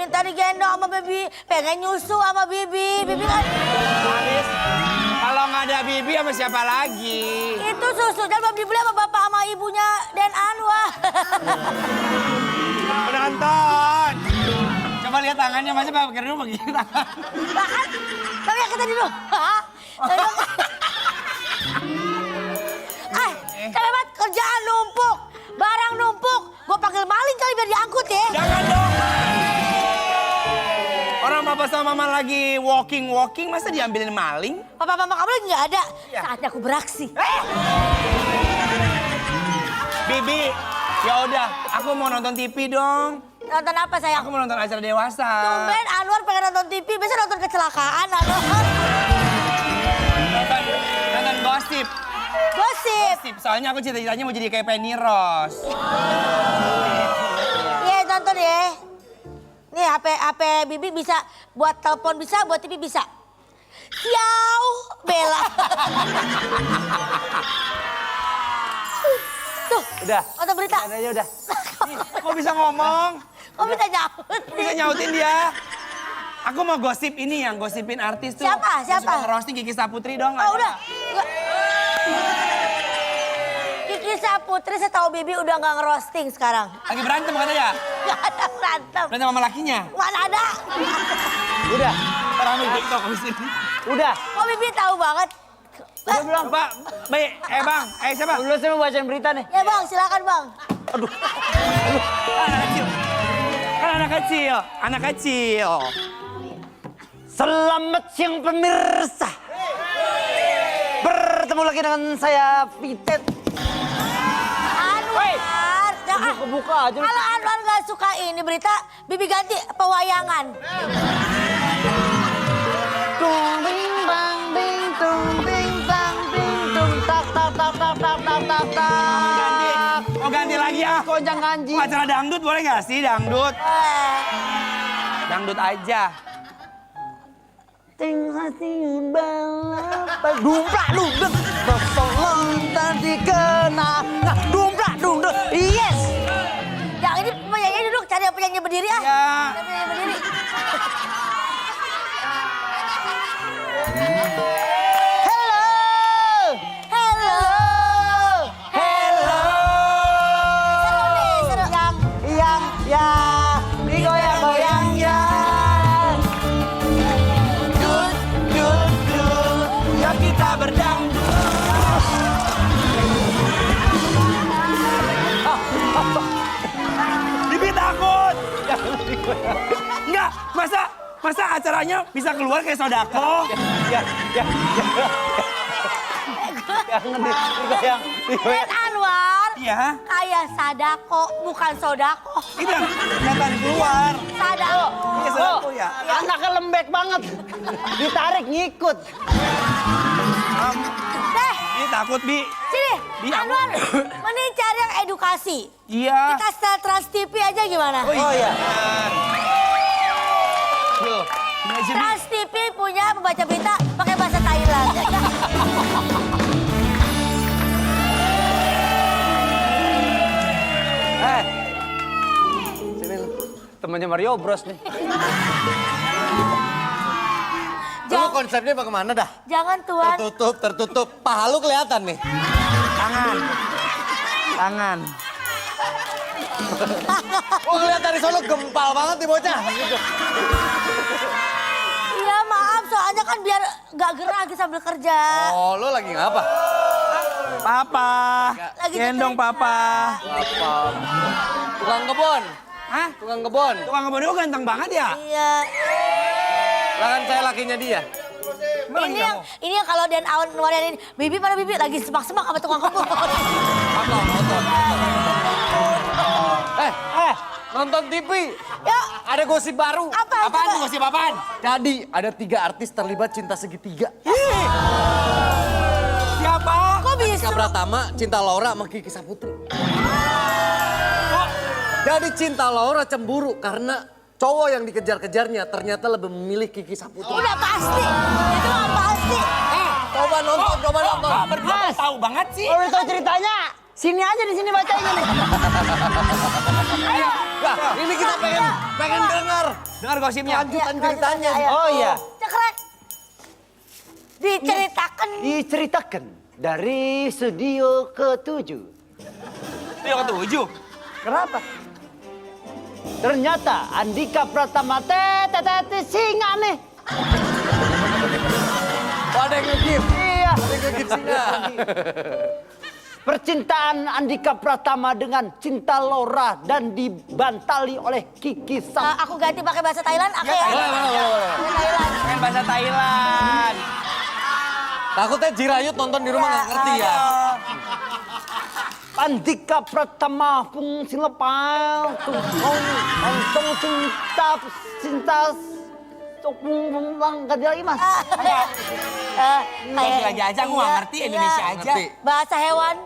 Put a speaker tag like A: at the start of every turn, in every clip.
A: minta digendong sama Bibi, pengen nyusu sama Bibi. Bibi kan...
B: Haris, kalau nggak ada Bibi sama siapa lagi?
A: Itu susunya belum dibeli sama bapak sama ibunya Den Anwar.
B: Penonton. Coba lihat tangannya, masa Pak Kerdu begini tangan.
A: Bahkan, tapi kita dulu. Capek banget, kerjaan numpuk, barang numpuk. Gue panggil maling kali biar diangkut ya.
B: Jangan dong. Orang papa sama mama lagi walking, masa diambilin maling?
A: Papa mama kamu lagi nggak ada.
B: Ya.
A: Saatnya aku beraksi.
B: Bibi, ya udah, aku mau nonton TV dong.
A: Nonton apa sayang?
B: Aku mau nonton acara dewasa.
A: Tumben Anwar pengen nonton TV, biasa nonton kecelakaan Anwar.
B: Nonton gosip.
A: Gosip.
B: Soalnya aku cita-citanya mau jadi kayak Penny Rose.
A: Iya nonton ya. Nih HP Bibi bisa buat telepon bisa, buat TV bisa. Siau Bella. Tuh.
B: Udah.
A: Nonton berita.
B: Aja udah. Kok bisa ngomong?
A: Kok bisa nyaut?
B: Bisa nyautin dia. Aku mau gosip ini yang gosipin artis tuh.
A: Siapa?
B: Yang suka ngerosting Kiki Saputri dong.
A: Oh udah. Kiki Saputri saya tahu Bibi udah nggak ngerosting sekarang.
B: Lagi berantem katanya?
A: Nggak ada berantem.
B: Berantem sama lakinya?
A: Mana ada?
B: Udah. Ramai TikTok habis ini. Udah.
A: Kok Bibi tahu banget?
B: Udah belum? Pak, baik. Siapa? Dulu saya mau bacain berita nih.
A: Ya bang, silakan bang.
B: Aduh. Anak kecil. Kan anak kecil. Selamat siang pemirsa. Bertemu lagi dengan saya, Vitet.
A: Anwar.
B: Kebuka aja.
A: Kalau Anwar nggak suka ini berita, Bibi ganti pewayangan.
B: Tung bing bang bing tung bing bang bing tung tak tak tak tak tak tak tak tak. Oh ganti lagi ya? Konjang kanji. Acara dangdut boleh nggak sih dangdut? Dangdut aja. Ting balap dumplak dungdut kesolong tadi kena dumplak dungdut yes.
A: Yang ini penyanyi duduk, cari yang penyanyi berdiri ah.
B: Ya.
A: Cari penyanyi berdiri.
B: Enggak, masa acaranya bisa keluar kayak Sodako?
A: Lihat Anwar,
B: Iya.
A: kayak Sadako, bukan Sodako.
B: Itu yang kelihatan keluar.
A: Sadako.
B: Iya, Sodako ya.
C: Anaknya lembek banget. Ditarik ngikut.
A: Deh,
B: Bi takut, Bi.
A: sini.
B: Bi,
A: Anwar, mending cari yang edukasi.
B: Iya.
A: Kita setel Trans TV aja gimana?
B: Oh iya. Tuh, ini aja, Bi.
A: Trans TV punya pembaca berita pakai bahasa Thailand.
C: Sini temannya Mario Bros nih.
D: Lu konsepnya bagaimana dah?
A: Jangan Tuan.
D: Tertutup. Paha lu kelihatan nih.
B: Tangan.
D: Oh ngeliat dari sono gempal banget nih bocah. Gitu.
A: Iya maaf, soalnya kan biar gak gerah sambil kerja.
D: Oh lu lagi ngapa?
B: Papa.
A: Lagi
B: Gendong
A: nyetrika.
B: Papa.
D: Tukang kebun.
B: Hah?
D: Tukang kebun.
B: Tukang kebun itu ganteng banget ya?
A: Iya.
D: Lah kan saya lakinya dia.
A: Ini yang kalau Dan Anwar ini, Bibi mana Bibi lagi semak-semak sama tukang kebun.
D: Apa? Nonton. Nonton TV.
A: Ya,
D: Ada gosip baru.
A: apa?
B: Apaan
A: coba?
B: tuh gosip apaan?
D: Jadi ada 3 artis terlibat cinta segitiga.
B: Siapa?
A: Kok bisa?
D: Tika Pratama, Cinta Laura sama Kiki Saputri. Jadi Cinta Laura cemburu karena cowok yang dikejar-kejarnya ternyata lebih memilih Kiki Saputri.
A: Udah pasti. Itu mah pasti.
D: Coba nonton.
B: Kok berdua tahu banget sih?
C: Kalau tahu ceritanya, sini aja di sini bacain nih.
D: Nah, ini kita pengen dengar
B: Dengar gosipnya.
D: Lanjutan
A: Iya,
D: ceritanya.
A: ayo.
C: Oh iya.
A: Cekrek. Diceritakan.
C: Diceritakan dari studio ke-7.
B: Studio ke-7.
C: Kenapa? Ternyata Andika Pratama singa nih.
D: Oh, ada yang nge-gift.
C: Iya.
D: Ada yang nge-gift singa.
C: Percintaan Andika Pratama dengan Cinta Laura dan dibantali oleh Kiki Sam.
A: Aku ganti pakai bahasa Thailand, oke ya?
D: Boleh.
A: Thailand.
B: Main bahasa Thailand.
D: Takutnya Jirayut nonton di rumah nggak ngerti ya.
C: Andika Pratama pung silapal tung cinta pung bang ganti lagi mas.
B: Lagi aja, aku nggak ngerti, Indonesia aja.
D: Ngerti.
A: Bahasa hewan.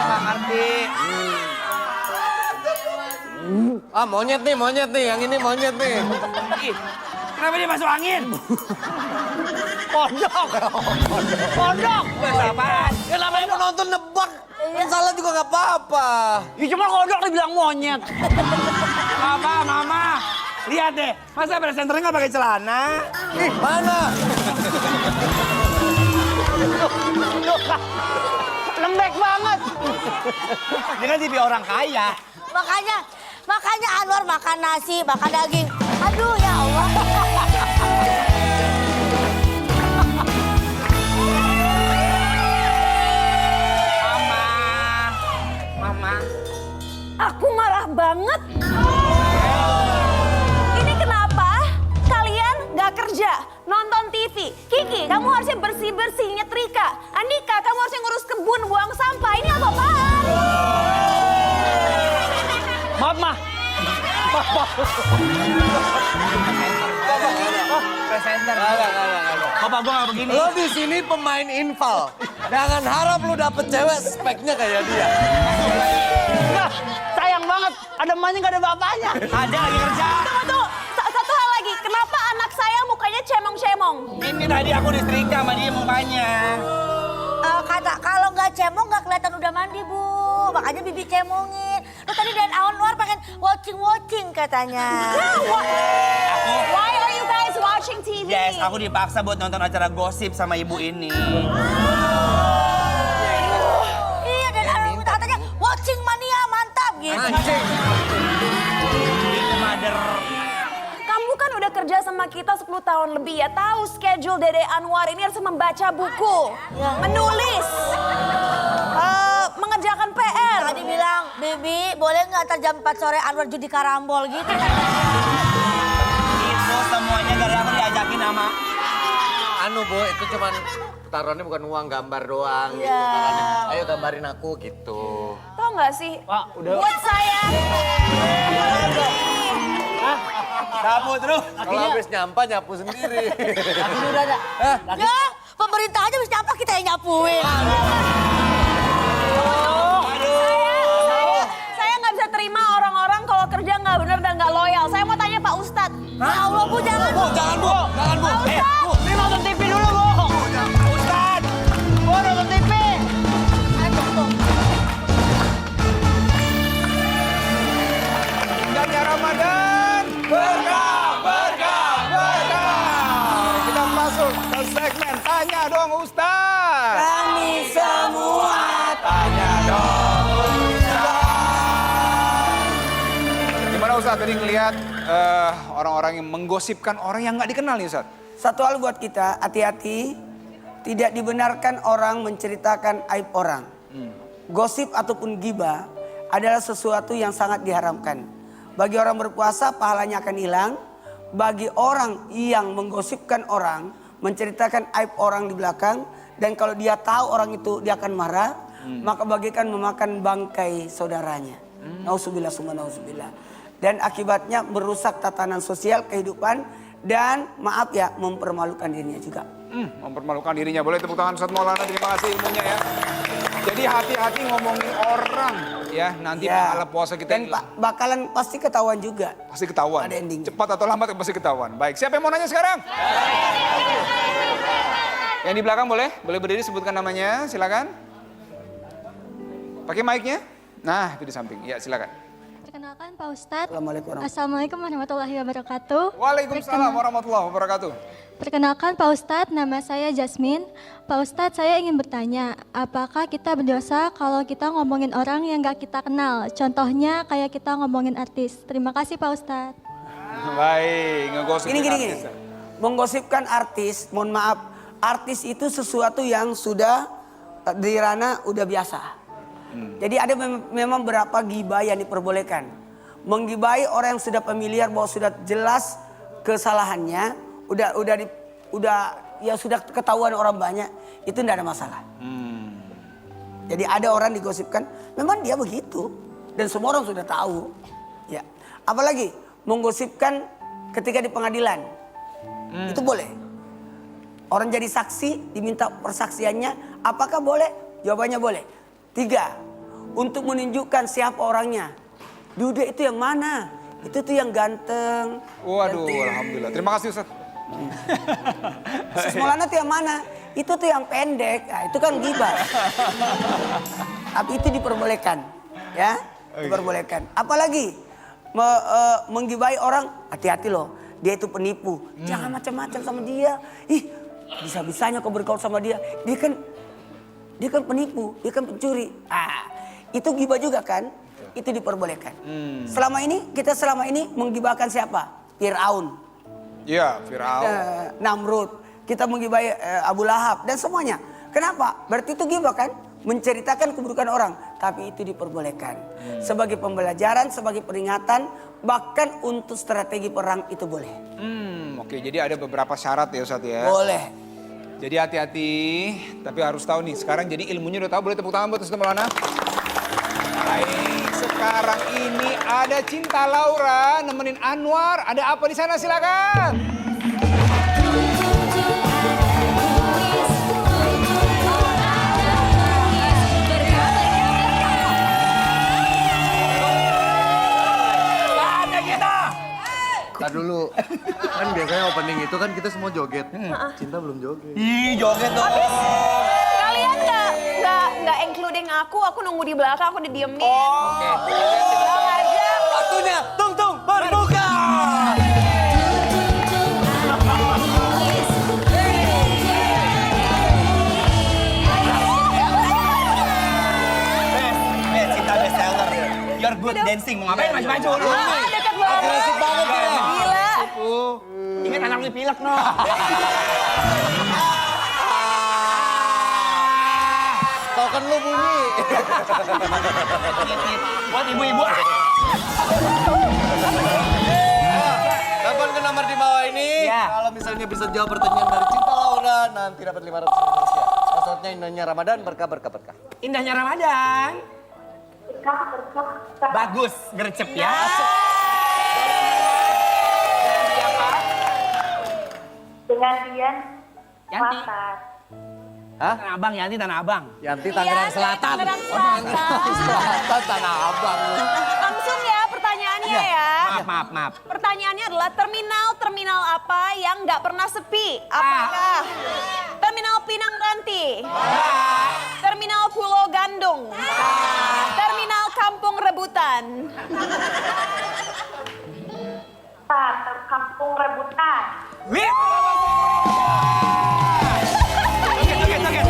B: Nggak ngerti.
D: Ah, monyet nih, yang ini monyet nih.
B: Ih, kenapa dia masuk angin?
C: Pondok.
B: Bahasa apaan?
D: Ya namanya penonton nebak. Salah juga nggak apa-apa.
C: Ya cuma kodok dibilang monyet.
B: Apa, Mama? Lihat deh, masa presenternya nggak pakai celana?
D: Ih, mana?
C: Lembek banget.
B: Dia kan TV orang kaya.
A: Makanya Anwar makan nasi, makan daging. Aduh ya Allah.
B: Mama.
E: Aku marah banget. Ini kenapa kalian gak kerja, nonton TV? Kiki, kamu harusnya bersih-bersih, nyetrika. Andika, kamu harusnya ngurus kebun, buang sampah. Ini apa-apaan?
C: Maaf mah.
B: Presenter.
D: Nggak.
B: Bapak gua nggak begini.
D: Lo di sini pemain infal. Jangan harap lo dapet cewek speknya kayak dia.
C: Enggak, sayang banget. Ada emaknya nggak ada bapaknya.
B: Ada lagi kerja.
E: Tunggu. Satu hal lagi, kenapa anak saya mukanya cemong-cemong?
B: Ini tadi aku disetrika sama dia mukanya.
A: Kata kalau nggak cemong nggak kelihatan udah mandi bu. Makanya bibi cemongin. Lu tadi dan Anwar pengen watching katanya.
E: Why are you guys watching TV?
B: Yes, aku dipaksa buat nonton acara gosip sama ibu ini.
A: Iya dan Anwar katanya watching mania mantap gitu.
D: Anjing.
B: Mother.
E: Kamu kan udah kerja sama kita 10 tahun lebih ya. Tahu schedule Dede Anwar ini harus membaca buku, menulis, mengerjakan PR.
A: Tadi bilang, Bibi boleh nggak ntar jam 4 sore Anwar judi karambol gitu.
B: Itu semuanya gara aku diajakin sama.
D: Anu Bu, itu cuman taruhannya bukan uang, gambar doang gitu.
A: Iya.
D: Taruhannya, ayo gambarin aku gitu.
E: Tahu nggak sih?
C: Pak, udah.
E: Buat saya.
B: Sapu terus.
D: Kalau habis nyampah nyapu sendiri.
C: Ini udah ada.
A: Ya, pemerintah aja mesti apa kita yang nyapuin.
E: Saya nggak bisa terima orang-orang kalau kerja nggak benar dan nggak loyal. Saya mau tanya Pak Ustadz.
A: Ya Allah bu jangan.
D: Bu, jangan Bu.
C: Bu, ini nonton TV dulu bu.
B: Ustad.
C: Bu nonton TV.
F: Indahnya Ramadan. Berkah. Kita masuk ke segmen Tanya Dong Ustaz.
A: Kami semua.
F: Tanya Dong Ustaz. Gimana Ustaz tadi ngelihat orang-orang yang menggosipkan orang yang nggak dikenal nih Ustaz?
G: Satu hal buat kita, hati-hati. Tidak dibenarkan orang menceritakan aib orang. Gosip ataupun gibah adalah sesuatu yang sangat diharamkan. Bagi orang berpuasa pahalanya akan hilang. Bagi orang yang menggosipkan orang, menceritakan aib orang di belakang. Dan kalau dia tahu orang itu dia akan marah. Maka bagaikan memakan bangkai saudaranya. Nauzubillah summa nauzubillah. Dan akibatnya merusak tatanan sosial kehidupan. Dan maaf ya mempermalukan dirinya juga.
F: Mempermalukan dirinya. Boleh tepuk tangan Ustaz Maulana, terima kasih ilmunya ya. Jadi hati-hati ngomongin orang ya. Nanti pahala puasa kita
G: Dan bakalan pasti ketahuan juga.
F: pasti ketahuan.
G: Ada endingnya.
F: Cepat atau lambat pasti ketahuan. Baik, siapa yang mau nanya sekarang? Yang di belakang boleh? Boleh berdiri sebutkan namanya, silakan. Pakai mic-nya? Nah, itu di samping. Ya, silakan.
H: Perkenalkan Pak Ustadz.
G: Assalamualaikum.
H: Assalamualaikum warahmatullahi wabarakatuh.
F: Waalaikumsalam warahmatullahi wabarakatuh.
H: Perkenalkan Pak Ustadz, nama saya Jasmine. Pak Ustadz, saya ingin bertanya, apakah kita berdosa kalau kita ngomongin orang yang gak kita kenal? Contohnya kayak kita ngomongin artis. Terima kasih Pak Ustadz.
F: Baik, ngegosipin
G: Gini.
F: artis.
G: Menggosipkan artis, mohon maaf. Artis itu sesuatu yang sudah di ranah udah biasa. Jadi ada memang beberapa gibah yang diperbolehkan. Menggibahi orang yang sudah familiar bahwa sudah jelas kesalahannya, sudah ketahuan orang banyak, itu tidak ada masalah. Jadi ada orang digosipkan, memang dia begitu dan semua orang sudah tahu. Ya, apalagi menggosipkan ketika di pengadilan, itu boleh. Orang jadi saksi diminta persaksiannya, apakah boleh? Jawabannya boleh. 3. Untuk menunjukkan siapa orangnya. Duda itu yang mana? Itu tuh yang ganteng.
F: Waduh,
G: cantik.
F: alhamdulillah. Terima kasih Ustaz.
G: Sus Maulana tuh yang mana? Itu tuh yang pendek. Nah, itu kan gibah. Tapi itu diperbolehkan, ya, diperbolehkan. Apalagi menggibahi orang, hati-hati loh. Dia itu penipu. Jangan macam-macam sama dia. Ih, bisa-bisanya kau bergaul sama dia. Dia kan penipu, dia kan pencuri. Itu gibah juga kan? Itu diperbolehkan. Selama ini menggibahkan siapa? Fir'aun.
F: Iya, Firaun.
G: Namrud. Kita menggibahi Abu Lahab dan semuanya. Kenapa? Berarti itu gibah kan? Menceritakan keburukan orang. Tapi itu diperbolehkan. Sebagai pembelajaran, sebagai peringatan. Bahkan untuk strategi perang itu boleh.
F: Oke, jadi ada beberapa syarat ya Ustaz ya.
G: Boleh.
F: Jadi hati-hati, tapi harus tahu nih. Sekarang jadi ilmunya udah tahu, boleh tepuk tangan buat Ustaz Maulana. Baik, sekarang ini ada Cinta Laura nemenin Anwar. Ada apa di sana, silakan.
D: Ntar dulu, kan biasanya opening itu kan kita semua joget. Cinta belum joget.
B: Ih, joget dong.
E: Kalian nggak including aku nunggu di belakang, aku didiemin.
B: Oke.
E: aja.
B: Waktunya, tung, berbuka. Cinta best seller. You're good dancing. Mau ngapain maju-maju lu?
E: Deket banget.
B: Agresif banget ya.
E: Gila.
B: Ingat anak lu pilek no.
D: Token lu bunyi.
B: Buat ibu-ibu.
D: Telepon ke nomor di bawah ini.
B: Ya.
D: Kalau misalnya bisa jawab pertanyaan dari Cinta Laura, nanti dapat 500 ribu rupiah. Passwordnya Indahnya Ramadan, berkah.
B: Indahnya Ramadan. Bagus, gercep ya.
I: Dengan Dian
B: Yanti.
I: Selatan.
D: Hah?
B: Tanah Abang, Yanti Tanah Abang.
D: Yanti Tangerang Selatan.
E: Tangerang Selatan.
D: Tanah Abang.
E: Langsung ya pertanyaannya ya.
B: Maaf.
E: Pertanyaannya adalah terminal apa yang nggak pernah sepi? Apakah Terminal Pinang Ranti? Terminal Pulau Gandung? Terminal Kampung Rebutan?
I: Kampung Rebutan.
B: Wih. Oke.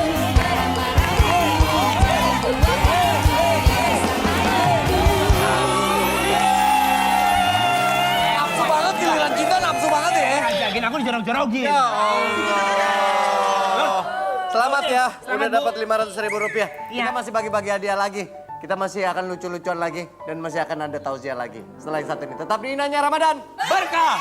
D: Nafsu banget giliran kita, nafsu banget ya.
B: Ajakin aku dijorok-jorokin.
D: Ya Allah. Selamat ya, udah dapat 500 ribu rupiah. Kita masih bagi-bagi hadiah lagi. Kita masih akan lucu-lucuan lagi dan masih akan ada tausiah lagi. Setelah yang satu ini tetap di Indahnya Ramadan.
B: Berkah.